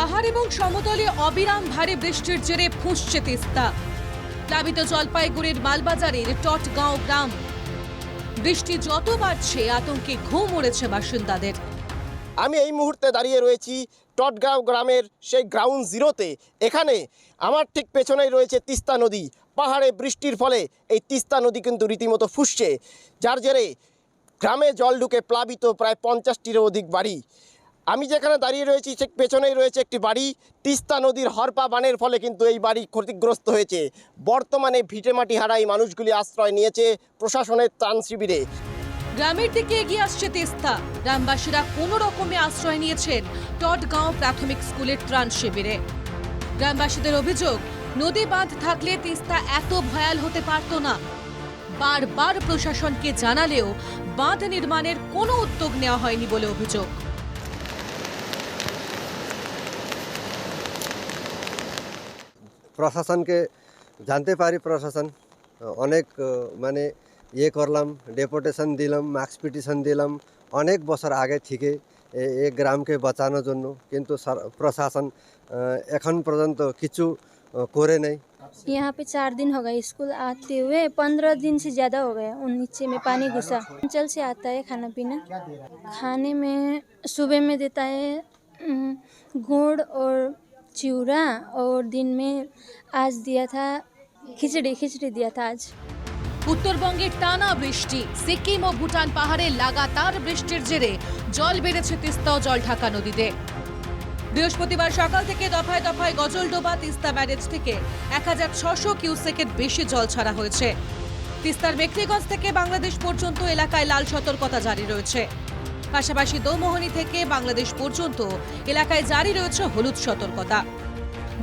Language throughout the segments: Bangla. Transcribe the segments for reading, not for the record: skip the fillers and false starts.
পাহাড় এবং সমতলে অবিরাম ভারী বৃষ্টির জেরে ফুঁসছে তিস্তা। প্লাবিত জলপাইগুড়ির মালবাজারের টটগাঁও গ্রাম। বৃষ্টি যত বাড়ছে আতঙ্কে ঘুম উড়েছে বাসিন্দাদের। আমি এই মুহূর্তে দাঁড়িয়ে রয়েছি টটগাঁও গ্রামের সেই গ্রাউন্ড জিরোতে। এখানে আমার ঠিক পেছনেই রয়েছে তিস্তা নদী। পাহাড়ে বৃষ্টির ফলে এই তিস্তা নদী কিন্তু রীতিমতো ফুঁসছে, যার জেরে গ্রামে জল ঢুকে প্লাবিত প্রায় 50টিরও অধিক বাড়ি। আমি যেখানে দাঁড়িয়ে রয়েছি ঠিক পেছনেই রয়েছে একটি বাড়ি। তিস্তা নদীর হরপা বানের ফলে কিন্তু এই বাড়ি ক্ষতিগ্রস্ত হয়েছে। বর্তমানে ভিটেমাটি হারা এই মানুষগুলি আশ্রয় নিয়েছে প্রশাসনের ত্রাণ শিবিরে। গ্রামের দিকে এগিয়ে আসছে তিস্তা। গ্রামবাসীরা কোনো রকমে আশ্রয় নিয়েছেন টটগাঁও প্রাথমিক স্কুলের ত্রাণ শিবিরে। গ্রামবাসীদের অভিযোগ, নদী বাঁধ থাকলে তিস্তা এত ভয়াল হতে পারত না। বারবার প্রশাসনকে জানালেও বাঁধ নির্মাণের কোনো উদ্যোগ নেওয়া হয়নি বলে অভিযোগ। প্রশাসনকে জানতে পারি, প্রশাসন অনেক মানে করলাম, ডেপুটেশন দিলাম, মার্কস পিটিশন দিলাম অনেক বছর আগে থেকে এই গ্রামকে বাঁচানোর জন্য, কিন্তু প্রশাসন এখন পর্যন্ত কিছু করে নেই। यहाँ पे 4 दिन हो गए स्कूल आते हुए, 15 दिन से ज़्यादा हो गया। उन नीचे में पानी घुसा। अंचल से आता है खाना पीना। खाने में सुबह में देता है गुड़ और चिवड़ा, और दिन में आज दिया था खिचड़ी दिया था आज। উত্তরবঙ্গের টানা বৃষ্টি, সিকিম ও ভুটান পাহাড়ে লাগাতার বৃষ্টির জেরে জল বেড়েছে তিস্তা ও জলঢাকা নদীতে। বৃহস্পতিবার সকাল থেকে দফায় দফায় গজলডোবা তিস্তা ব্যারেজ থেকে 1600 কিউসেকের বেশি জল ছাড়া হয়েছে। তিস্তার মেখলিগঞ্জ থেকে বাংলাদেশ পর্যন্ত এলাকায় লাল সতর্কতা জারি রয়েছে। পাশাপাশি দৌমোহনী থেকে বাংলাদেশ পর্যন্ত এলাকায় জারি রয়েছে হলুদ সতর্কতা।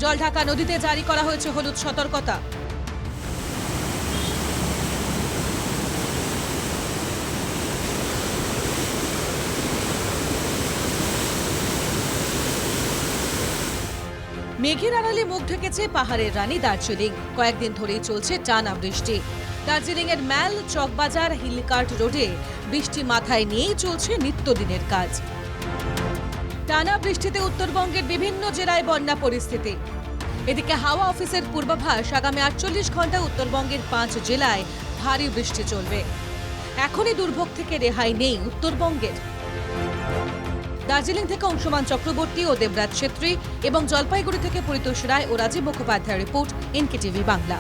জলঢাকা নদীতে জারি করা হয়েছে হলুদ সতর্কতা। মেঘের আড়ালে মুখ ঢেকেছে পাহাড়ের রানী দার্জিলিং। কয়েকদিন ধরেই চলছে টানা বৃষ্টি। দার্জিলিং এর ম্যাল, চকবাজার, হিলকার্ট রোডে বৃষ্টি মাথায় নিয়েই চলছে নিত্যদিনের কাজ। টানা বৃষ্টিতে উত্তরবঙ্গের বিভিন্ন জেলায় বন্যা পরিস্থিতি। এদিকে হাওয়া অফিসের পূর্বাভাস, আগামী 48 ঘন্টা উত্তরবঙ্গের 5 জেলায় ভারী বৃষ্টি চলবে। এখনই দুর্ভোগ থেকে রেহাই নেই উত্তরবঙ্গের। দার্জিলিং থেকে অংশুমান চক্রবর্তী ও দেবরাজ ছেত্রী এবং জলপাইগুড়ি থেকে পরিতোষ রায় ও রাজীব মুখোপাধ্যায়ের রিপোর্ট, এনকেটিভি বাংলা।